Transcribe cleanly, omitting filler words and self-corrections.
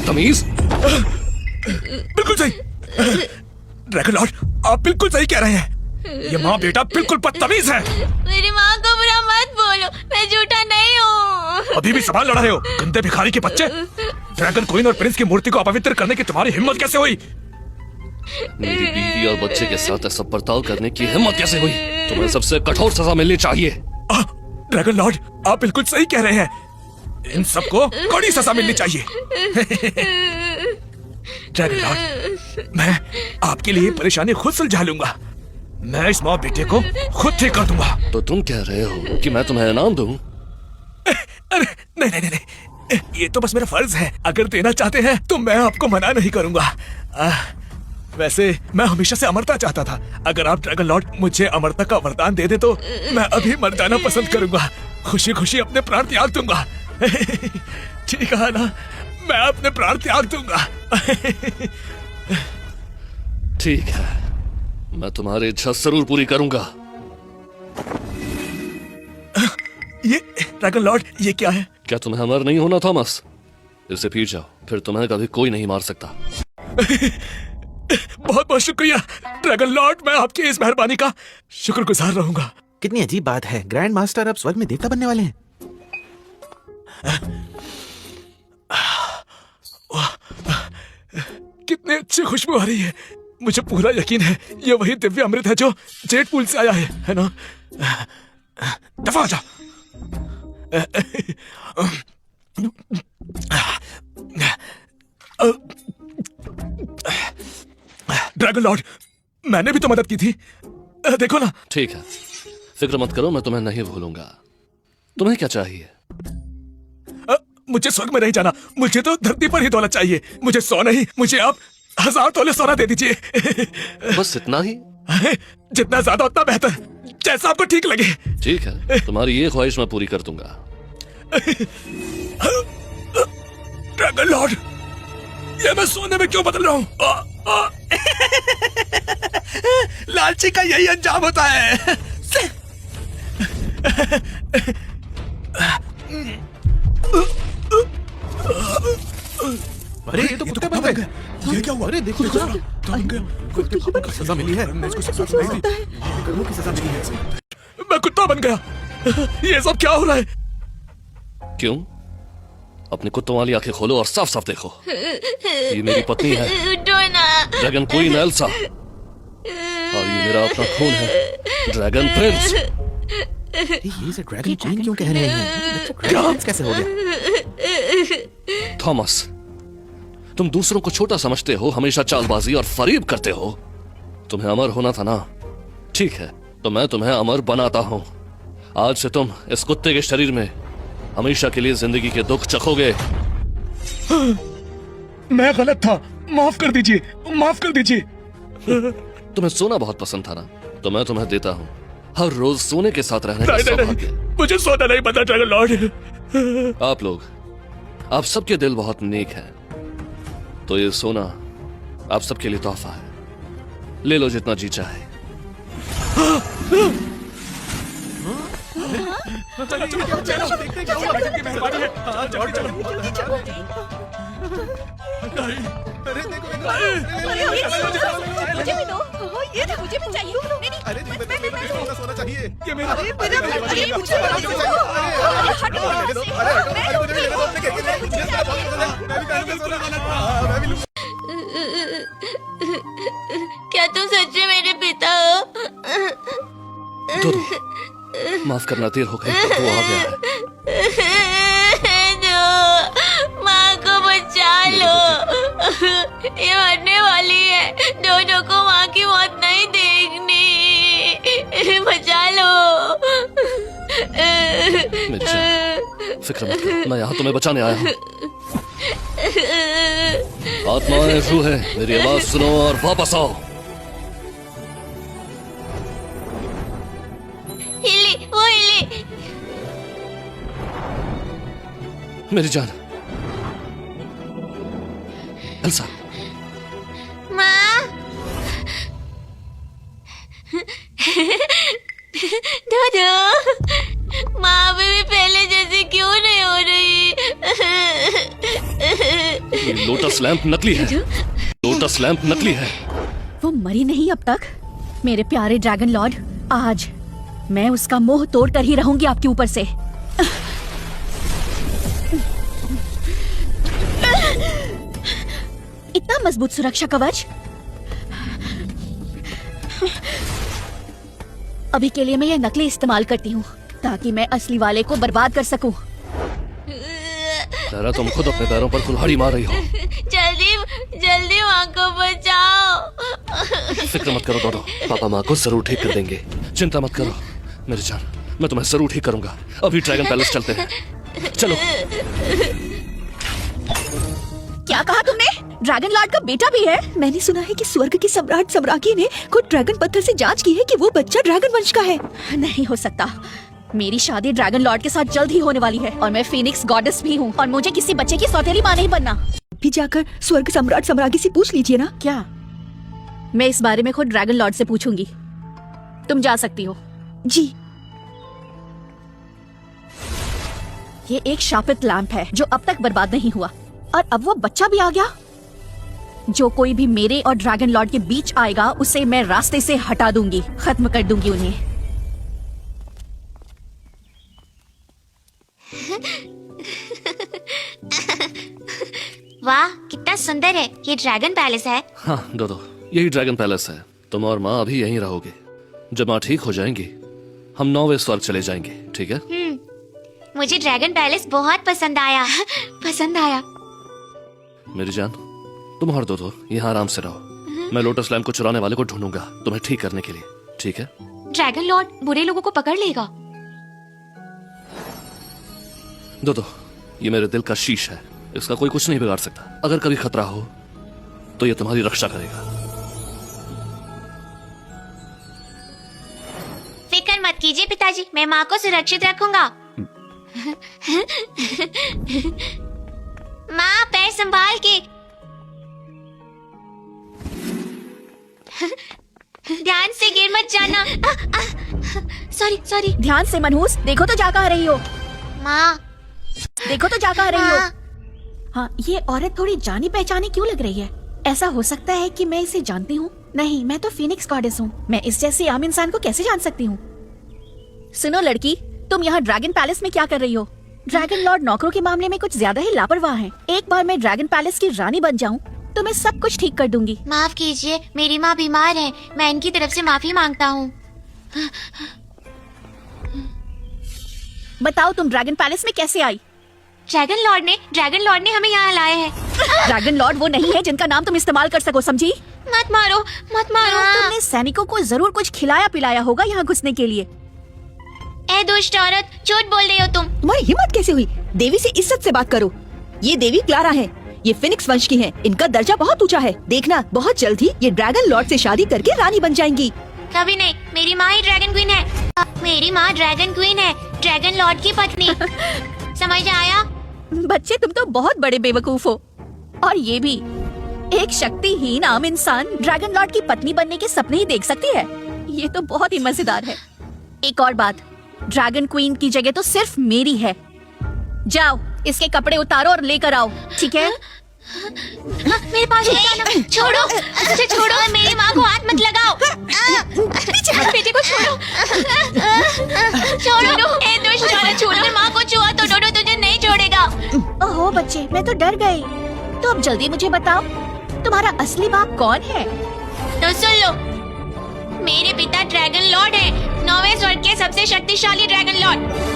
बदतमीज। बिल्कुल सही ड्रैगन लॉर्ड, आप बिल्कुल सही कह रहे हैं। ये माँ बेटा बिल्कुल बदतमीज है। मेरी माँ को बुरा मत बोलो, मैं झूठा नहीं हूँ। अभी भी सवाल लड़ा रहे हो, गंदे भिखारी के बच्चे। ड्रैगन क्वीन और प्रिंस की मूर्ति को अपवित्र करने की तुम्हारी हिम्मत कैसे हुई? मेरी बीवी और बच्चे के साथ ऐसा बर्ताव करने की हिम्मत कैसे हुई? तुम्हें सबसे कठोर सजा मिलनी चाहिए। ड्रैगन लॉर्ड, आप बिल्कुल सही कह रहे हैं। इन सबको कड़ी सजा मिलनी चाहिए। ड्रैगन लॉर्ड, मैं आपके लिए परेशानी खुद सुलझा लूंगा। मैं इस माँ बेटे को खुद ठीक कर दूंगा। तो तुम कह रहे हो कि मैं तुम्हें इनाम दूं? अरे नहीं नहीं नहीं, ये तो बस मेरा फर्ज है। अगर देना चाहते हैं तो मैं आपको मना नहीं करूंगा। वैसे मैं हमेशा से अमरता चाहता था। अगर आप ड्रैगन लॉर्ड मुझे अमरता का वरदान दे दे तो मैं अभी मर जाना पसंद करूंगा। खुशी खुशी अपने प्राण त्याग दूंगा। ठीक है ना, मैं अपने प्राण त्याग दूंगा। ठीक है, मैं तुम्हारी इच्छा जरूर पूरी करूंगा। ये ड्रैगन लॉर्ड, ये क्या है? क्या तुम्हें अमर नहीं होना थॉमस? इसे पी जाओ, फिर तुम्हें कभी कोई नहीं मार सकता। बहुत बहुत शुक्रिया ड्रैगन लॉर्ड, मैं आपकी इस मेहरबानी का शुक्रगुजार रहूंगा। कितनी अजीब बात है, ग्रैंड मास्टर अब स्वर्ग में देवता बनने वाले हैं। कितनी अच्छी खुशबू आ रही है। मुझे पूरा यकीन है ये वही दिव्य अमृत है जो जेट पूल से आया है ना? दफा जा। ड्रैगन लॉर्ड, मैंने भी तो मदद की थी, देखो ना। ठीक है, फिक्र मत करो, मैं तुम्हें नहीं भूलूंगा। तुम्हें क्या चाहिए? मुझे स्वर्ग में नहीं जाना, मुझे तो धरती पर ही दौलत चाहिए। मुझे 100 नहीं, मुझे आप 1000 तोले सोना दे दीजिए। बस इतना ही? जितना ज्यादा उतना बेहतर, जैसा आपको ठीक लगे। ठीक है, तुम्हारी ये ख्वाहिश मैं पूरी कर दूंगा। ड्रैगन लॉर्ड, ये मैं सोने में क्यों बदल रहा हूँ? लालची का यही अंजाम होता है। अरे ये तो कुत्ता बन गया। ये क्या हुआ? अरे देखो देखो, कुत्ते को सजा मिली है। इसको सजा मिली है। कर्मों की सजा मिली है। मैं कुत्ता बन गया। ये सब क्या हो रहा है? क्यों? अपनी कुत्तों वाली आंखें खोलो और साफ साफ देखो। ये मेरी पत्नी है, ड्रैगन क्वीन एल्सा, और ये मेरा अपना खून है, ड्रैगन प्रिंस। ये से ड्रैगन क्वीन क्यों कह रहे हैं? ड्रैगन कैसे हो गया? थॉमस, तुम दूसरों को छोटा समझते हो, हमेशा चालबाजी और फरेब करते हो। तुम्हें अमर होना था ना? ठीक है, तो मैं तुम्हें अमर बनाता हूं। आज से तुम इस कुत्ते के शरीर में हमेशा के लिए जिंदगी के दुख चखोगे। मैं गलत था, माफ कर दीजिए, माफ कर दीजिए। तुम्हें सोना बहुत पसंद था ना, तो मैं तुम्हें देता हूँ हर रोज सोने के साथ रहने का सौभाग्य। मुझे सोना नहीं पता ड्रैगन लॉर्ड। आप लोग, आप सबके दिल बहुत नेक हैं, तो ये सोना आप सबके लिए तोहफा है। ले लो जितना जी चाहे। चलो चलो चलो, देखते क्या हुआ। की मेहरबानी है। चलो चलो। अरे देखो, मुझे भी दो। ये था, मुझे भी चाहिए। नहीं नहीं, अरे मैं सोना चाहिए। ये मेरा, अरे मुझे क्या तुम सच में मेरे पिता हो? दो, माफ करना, देर हो गई, वो आ गया है। दो, माँ को बचा लो। ये मरने वाली है, दोनों को माँ की मौत नहीं देखनी। बचा लो। मेरी जान, फिक्र मत करो, मैं यहाँ तुम्हें बचाने आया हूँ। आत्माएं, रूहें, मेरी आवाज सुनो और वापस आओ। हिली, वो हिली। मेरी जान, एल्सा। माँ, दो, माँ अभी भी पहले जैसे क्यों नहीं हो रही? ये लोटस लैंप नकली है। लोटस लैंप नकली है। वो मरी नहीं अब तक। मेरे प्यारे ड्रैगन लॉर्ड, आज मैं उसका मोह तोड़ कर ही रहूंगी आपके ऊपर से। इतना मजबूत सुरक्षा कवच। अभी के लिए मैं ये नकली इस्तेमाल करती हूँ ताकि मैं असली वाले को बर्बाद कर सकूं। तारा, तुम खुद अपने पैरों पर कुल्हाड़ी मार रही हो। जल्दी जल्दी माँ को बचाओ। फिक्र मत करो डोडो, पापा माँ को जरूर ठीक कर देंगे। चिंता मत करो मेरी जान, मैं तुम्हें जरूर ठीक करूंगा। अभी ड्रैगन पैलेस चलते हैं, चलो। क्या कहा तुमने? ड्रैगन लॉर्ड का बेटा भी है? मैंने सुना है कि स्वर्ग के सम्राट सम्राज्ञी ने खुद ड्रैगन पत्थर से जांच की है कि वो बच्चा ड्रैगन वंश का है। नहीं हो सकता। मेरी शादी ड्रैगन लॉर्ड के साथ जल्द ही होने वाली है और मैं फीनिक्स गॉडेस भी हूँ और मुझे किसी बच्चे की सौतेली माँ नहीं बनना। भी जाकर स्वर्ग सम्राट सम्राज्ञी से पूछ लीजिए ना। क्या? मैं इस बारे में खुद ड्रैगन लॉर्ड से पूछूंगी। तुम जा सकती हो। जी। ये एक शापित लैंप है जो अब तक बर्बाद नहीं हुआ और अब वो बच्चा भी आ गया। जो कोई भी मेरे और ड्रैगन लॉर्ड के बीच आएगा उसे मैं रास्ते से हटा दूंगी, खत्म कर दूंगी उन्हें। वाह, कितना सुंदर है। ये ड्रैगन पैलेस है। हाँ डोडो, यही ड्रैगन पैलेस है। तुम और माँ अभी यहीं रहोगे। जब माँ ठीक हो जाएंगी हम 9वें स्वर्ग चले जाएंगे, ठीक है? मुझे ड्रैगन पैलेस बहुत पसंद आया। पसंद आया। मेरी जान, तुम और डोडो यहाँ आराम से रहो। मैं लोटस लैंप को चुराने वाले को ढूंढूंगा तुम्हें ठीक करने के लिए, ठीक है? ड्रैगन लॉर्ड बुरे लोगों को पकड़ लेगा। डोडो, ये मेरे दिल का शीश है, इसका कोई कुछ नहीं बिगाड़ सकता। अगर कभी खतरा हो तो ये तुम्हारी रक्षा करेगा। फिक्र मत कीजिए पिताजी, मैं माँ को सुरक्षित रखूंगा। माँ, पैर संभाल के। ध्यान से गिर मत जाना। Sorry sorry. ध्यान से मनहूस, देखो तो जा कहाँ रही हो। माँ, देखो तो जा कहाँ रही हो। माँ। हाँ, ये औरत थोड़ी जानी पहचानी क्यों लग रही है? ऐसा हो सकता है कि मैं इसे जानती हूँ। नहीं, मैं तो फीनिक्स गॉडेस हूँ। मैं इस जैसे आम इंसान को कैसे जान सकती हूँ? सुनो लड़की, तुम यहाँ ड्रैगन पैलेस में क्या कर रही हो? ड्रैगन लॉर्ड नौकरों के मामले में कुछ ज्यादा ही लापरवाह हैं। एक बार मैं ड्रैगन पैलेस की रानी बन जाऊँ तो मैं सब कुछ ठीक कर दूंगी। माफ कीजिए, मेरी माँ बीमार है। मैं इनकी तरफ से माफी मांगता हूँ। बताओ, तुम ड्रैगन पैलेस में कैसे आई? ड्रैगन लॉर्ड ने हमें यहाँ लाए हैं। ड्रैगन लॉर्ड वो नहीं है जिनका नाम तुम इस्तेमाल कर सको, समझी? मत मारो, मत मारो। तुमने सैनिकों को जरूर कुछ खिलाया पिलाया होगा यहाँ घुसने के लिए। ए दुष्ट औरत, झूठ बोल रही हो तुम। तुम्हारी हिम्मत कैसे हुई? देवी से इज्जत से बात करो। ये देवी क्लारा है, ये फिनिक्स वंश की हैं। इनका दर्जा बहुत ऊंचा है। देखना, बहुत जल्द ही ये ड्रैगन लॉर्ड से शादी करके रानी बन जाएंगी। कभी नहीं, मेरी माँ ही ड्रैगन क्वीन है। मेरी माँ ड्रैगन क्वीन है, ड्रैगन लॉर्ड की पत्नी। समझ आया? बच्चे, तुम तो बहुत बड़े बेवकूफ हो। और ये भी एक शक्तिहीन आम इंसान ड्रैगन लॉर्ड की पत्नी बनने के सपने ही देख सकती है। ये तो बहुत ही मजेदार है। एक और बात, ड्रैगन क्वीन की जगह तो सिर्फ मेरी है। जाओ, इसके कपड़े उतारो और लेकर आओ, ठीक है? मेरे पास मत आना। छोड़ो मुझे, छोड़ो। मेरी माँ को हाथ मत लगाओ। बेटे को छोड़ो। छोड़ो। ए दुष्ट औरत, छोड़ो। माँ को छुआ तो डोडो तुझे नहीं छोड़ेगा। ओहो बच्चे, मैं तो डर गई। तो अब जल्दी मुझे बताओ, तुम्हारा असली बाप कौन है? तो सुन लो, मेरे पिता ड्रैगन लॉर्ड है, 9वें स्वर्ग के सबसे शक्तिशाली ड्रैगन लॉर्ड।